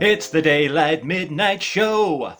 It's the Daylight Midnight Show.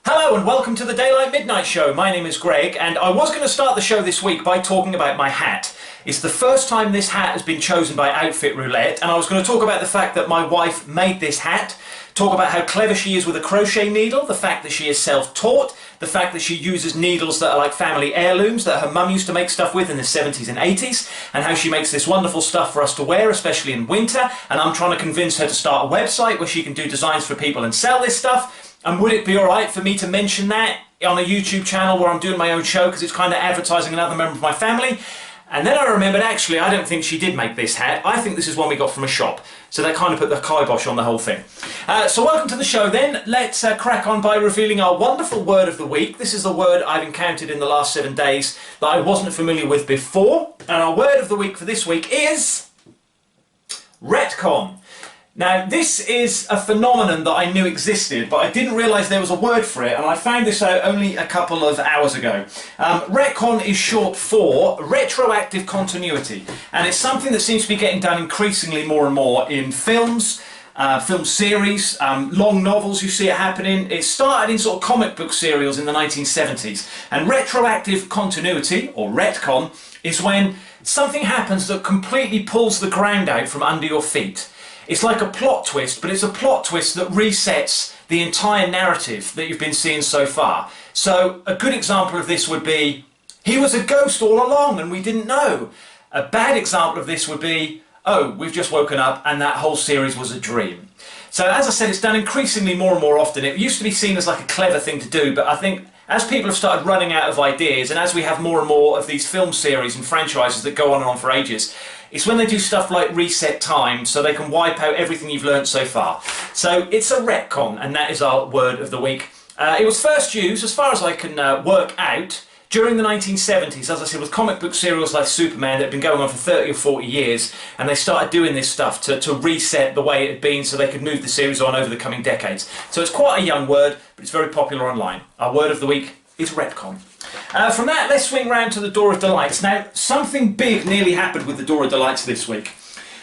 Hello and welcome to the Daylight Midnight Show. My name is Greg and I was going to start the show this week by talking about my hat. It's the first time this hat has been chosen by Outfit Roulette, and I was going to talk about the fact that my wife made this hat, talk about how clever she is with a crochet needle, the fact that she is self-taught, the fact that she uses needles that are like family heirlooms that her mum used to make stuff with in the 70s and 80s, and how she makes this wonderful stuff for us to wear, especially in winter, and I'm trying to convince her to start a website where she can do designs for people and sell this stuff. And would it be alright for me to mention that on a YouTube channel where I'm doing my own show, because it's kind of advertising another member of my family? And then I remembered, actually, I don't think she did make this hat. I think this is one we got from a shop. So that kind of put the kibosh on the whole thing. So welcome to the show then. Let's crack on by revealing our wonderful word of the week. This is the word I've encountered in the last 7 days that I wasn't familiar with before. And our word of the week for this week is retcon. Now, this is a phenomenon that I knew existed, but I didn't realise there was a word for it, and I found this out only a couple of hours ago. Retcon is short for retroactive continuity, and it's something that seems to be getting done increasingly more and more in films, film series, long novels. You see it happening. It started in sort of comic book serials in the 1970s, and retroactive continuity, or retcon, is when something happens that completely pulls the ground out from under your feet. It's like a plot twist, but it's a plot twist that resets the entire narrative that you've been seeing so far. So a good example of this would be, he was a ghost all along and we didn't know. A bad example of this would be, oh, we've just woken up and that whole series was a dream. So as I said, it's done increasingly more and more often. It used to be seen as like a clever thing to do, but I think as people have started running out of ideas, and as we have more and more of these film series and franchises that go on and on for ages, it's when they do stuff like reset time so they can wipe out everything you've learned so far. So it's a retcon, and that is our word of the week. It was first used, as far as I can work out, during the 1970s, as I said, with comic book serials like Superman that had been going on for 30 or 40 years, and they started doing this stuff to reset the way it had been so they could move the series on over the coming decades. So it's quite a young word, but it's very popular online. Our word of the week is retcon. From that, let's swing round to the Door of Delights. Now, something big nearly happened with the Door of Delights this week.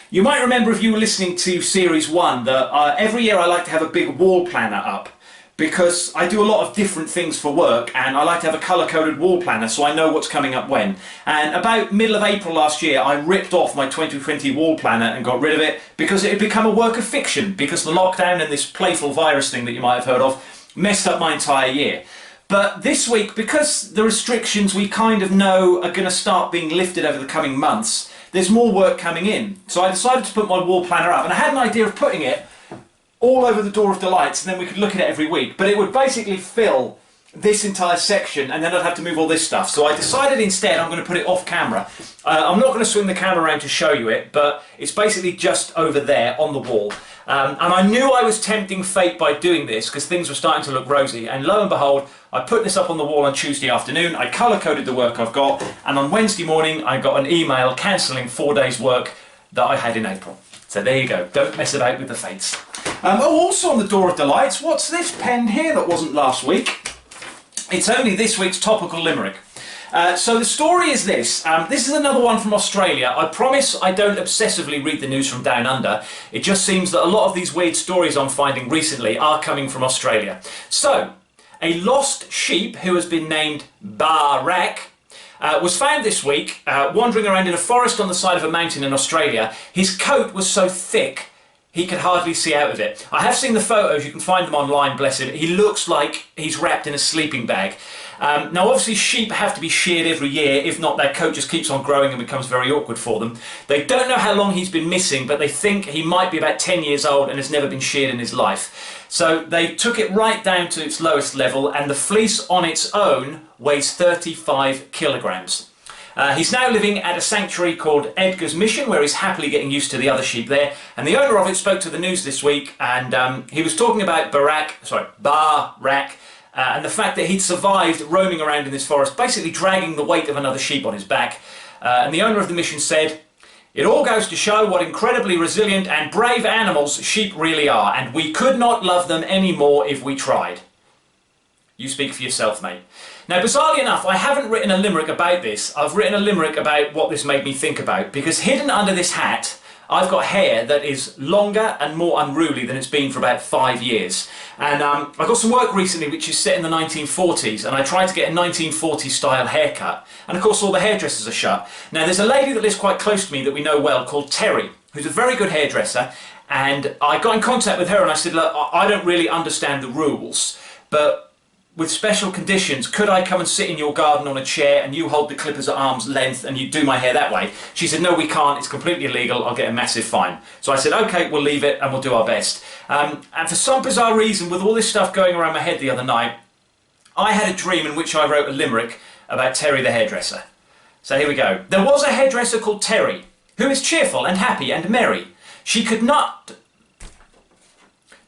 You might remember, if you were listening to Series 1, that every year I like to have a big wall planner up, because I do a lot of different things for work, and I like to have a colour-coded wall planner so I know what's coming up when. And about middle of April last year, I ripped off my 2020 wall planner and got rid of it because it had become a work of fiction, because the lockdown and this playful virus thing that you might have heard of messed up my entire year. But this week, because the restrictions we kind of know are going to start being lifted over the coming months, there's more work coming in. So I decided to put my wall planner up, and I had an idea of putting it all over the Door of Delights, and then we could look at it every week. But it would basically fill this entire section, and then I'd have to move all this stuff. So I decided instead I'm going to put it off camera. I'm not going to swing the camera around to show you it, but it's basically just over there on the wall. And I knew I was tempting fate by doing this because things were starting to look rosy, and lo and behold, I put this up on the wall on Tuesday afternoon, I colour-coded the work I've got, and on Wednesday morning I got an email cancelling 4 days work that I had in April. So there you go, don't mess about with the fates. Also on the Door of Delights, what's this pen here that wasn't last week? It's only this week's Topical limerick. So the story is this. This is another one from Australia. I promise I don't obsessively read the news from down under. It just seems that a lot of these weird stories I'm finding recently are coming from Australia. So, a lost sheep who has been named Barak was found this week wandering around in a forest on the side of a mountain in Australia. His coat was so thick he could hardly see out of it. I have seen the photos, you can find them online, bless him. He looks like he's wrapped in a sleeping bag. Now obviously sheep have to be sheared every year, if not their coat just keeps on growing and becomes very awkward for them. They don't know how long he's been missing, but they think he might be about 10 years old and has never been sheared in his life. So they took it right down to its lowest level, and the fleece on its own weighs 35 kilograms. He's now living at a sanctuary called Edgar's Mission, where he's happily getting used to the other sheep there. And the owner of it spoke to the news this week, and he was talking about Barak, and the fact that he'd survived roaming around in this forest, basically dragging the weight of another sheep on his back. And the owner of the mission said, "It all goes to show what incredibly resilient and brave animals sheep really are, and we could not love them any more if we tried." You speak for yourself, mate. Now, bizarrely enough, I haven't written a limerick about this. I've written a limerick about what this made me think about, because hidden under this hat I've got hair that is longer and more unruly than it's been for about 5 years. And I got some work recently which is set in the 1940s, and I tried to get a 1940s style haircut. And of course all the hairdressers are shut. Now there's a lady that lives quite close to me that we know well called Terry, who's a very good hairdresser. And I got in contact with her and I said, look, I don't really understand the rules, but with special conditions, could I come and sit in your garden on a chair and you hold the clippers at arm's length and you do my hair that way? She said, no, we can't, it's completely illegal, I'll get a massive fine. So I said, okay, we'll leave it and we'll do our best. And for some bizarre reason, with all this stuff going around my head the other night, I had a dream in which I wrote a limerick about Terry the hairdresser. So here we go. There was a hairdresser called Terry, who is cheerful and happy and merry. She could not...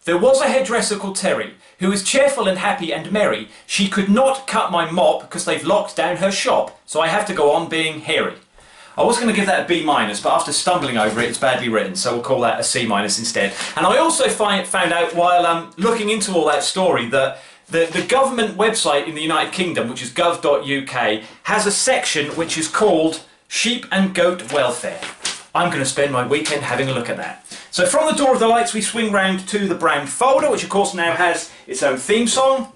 There was a hairdresser called Terry, who is cheerful and happy and merry. She could not cut my mop because they've locked down her shop, so I have to go on being hairy. I was going to give that a B-, but after stumbling over it, it's badly written, so we'll call that a C- instead. And I also found out while looking into all that story that the government website in the United Kingdom, which is gov.uk, has a section which is called Sheep and Goat Welfare. I'm going to spend my weekend having a look at that. So from the door of the lights we swing round to the brown folder, which of course now has its own theme song.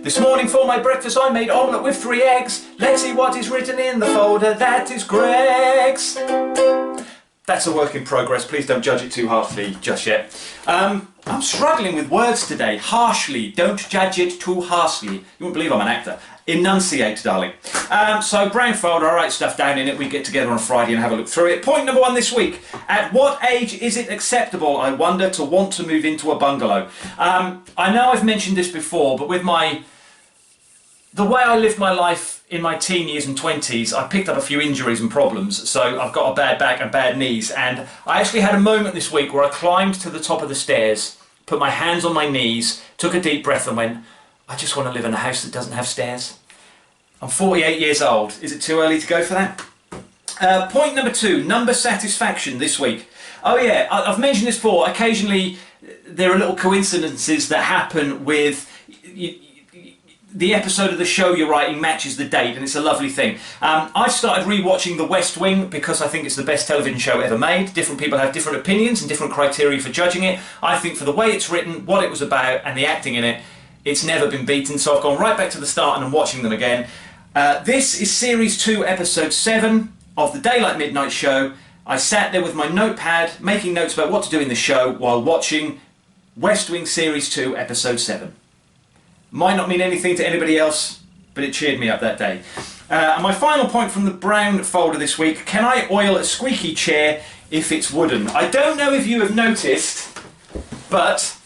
This morning for my breakfast I made omelette with 3 eggs. Let's see what is written in the folder, that is Greg's. That's a work in progress, please don't judge it too harshly just yet. I'm struggling with words today. Harshly, don't judge it too harshly. You wouldn't believe I'm an actor. Enunciate, darling. So brown folder, I write stuff down in it, we get together on Friday and have a look through it. Point number 1 this week. At what age is it acceptable, I wonder, to want to move into a bungalow? I know I've mentioned this before, but with the way I lived my life in my teen years and 20s, I picked up a few injuries and problems. So I've got a bad back and bad knees, and I actually had a moment this week where I climbed to the top of the stairs, put my hands on my knees, took a deep breath and went, I just want to live in a house that doesn't have stairs. I'm 48 years old. Is it too early to go for that? Point number 2, number satisfaction this week. Oh yeah, I've mentioned this before. Occasionally there are little coincidences that happen with the episode of the show you're writing matches the date, and it's a lovely thing. I've started rewatching The West Wing because I think it's the best television show ever made. Different people have different opinions and different criteria for judging it. I think for the way it's written, what it was about and the acting in it, it's never been beaten, so I've gone right back to the start and I'm watching them again. This is Series 2, Episode 7 of the Daylight Midnight Show. I sat there with my notepad, making notes about what to do in the show while watching West Wing Series 2, Episode 7. Might not mean anything to anybody else, but it cheered me up that day. And my final point from the brown folder this week, can I oil a squeaky chair if it's wooden? I don't know if you have noticed, but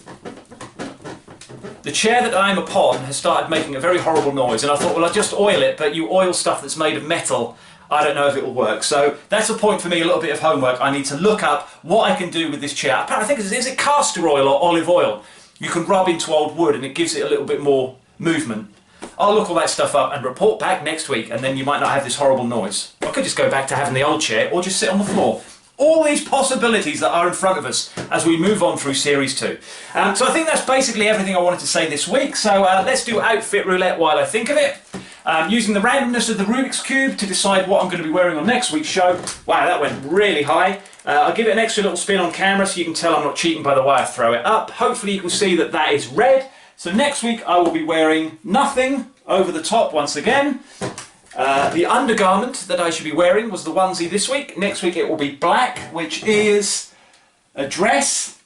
the chair that I am upon has started making a very horrible noise, and I thought, well, I'll just oil it, but you oil stuff that's made of metal, I don't know if it will work. So that's a point for me, a little bit of homework. I need to look up what I can do with this chair. I think, is it castor oil or olive oil? You can rub into old wood and it gives it a little bit more movement. I'll look all that stuff up and report back next week, and then you might not have this horrible noise. I could just go back to having the old chair or just sit on the floor. All these possibilities that are in front of us as we move on through Series 2. So I think that's basically everything I wanted to say this week. So let's do outfit roulette while I think of it. Using the randomness of the Rubik's Cube to decide what I'm going to be wearing on next week's show. Wow, that went really high. I'll give it an extra little spin on camera so you can tell I'm not cheating by the way I throw it up. Hopefully you can see that that is red. So next week I will be wearing nothing over the top once again. The undergarment that I should be wearing was the onesie this week. Next week it will be black, which is a dress.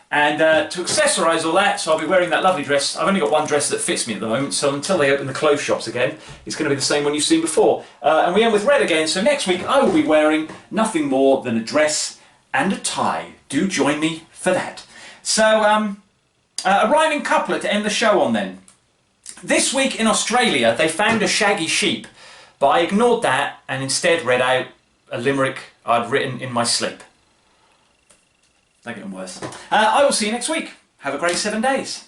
And to accessorise all that, so I'll be wearing that lovely dress. I've only got one dress that fits me at the moment, so until they open the clothes shops again, it's going to be the same one you've seen before. And we end with red again, so next week I will be wearing nothing more than a dress and a tie. Do join me for that. So, a rhyming couplet to end the show on then. This week in Australia, they found a shaggy sheep, but I ignored that and instead read out a limerick I'd written in my sleep. They're getting worse. I will see you next week. Have a great 7 days.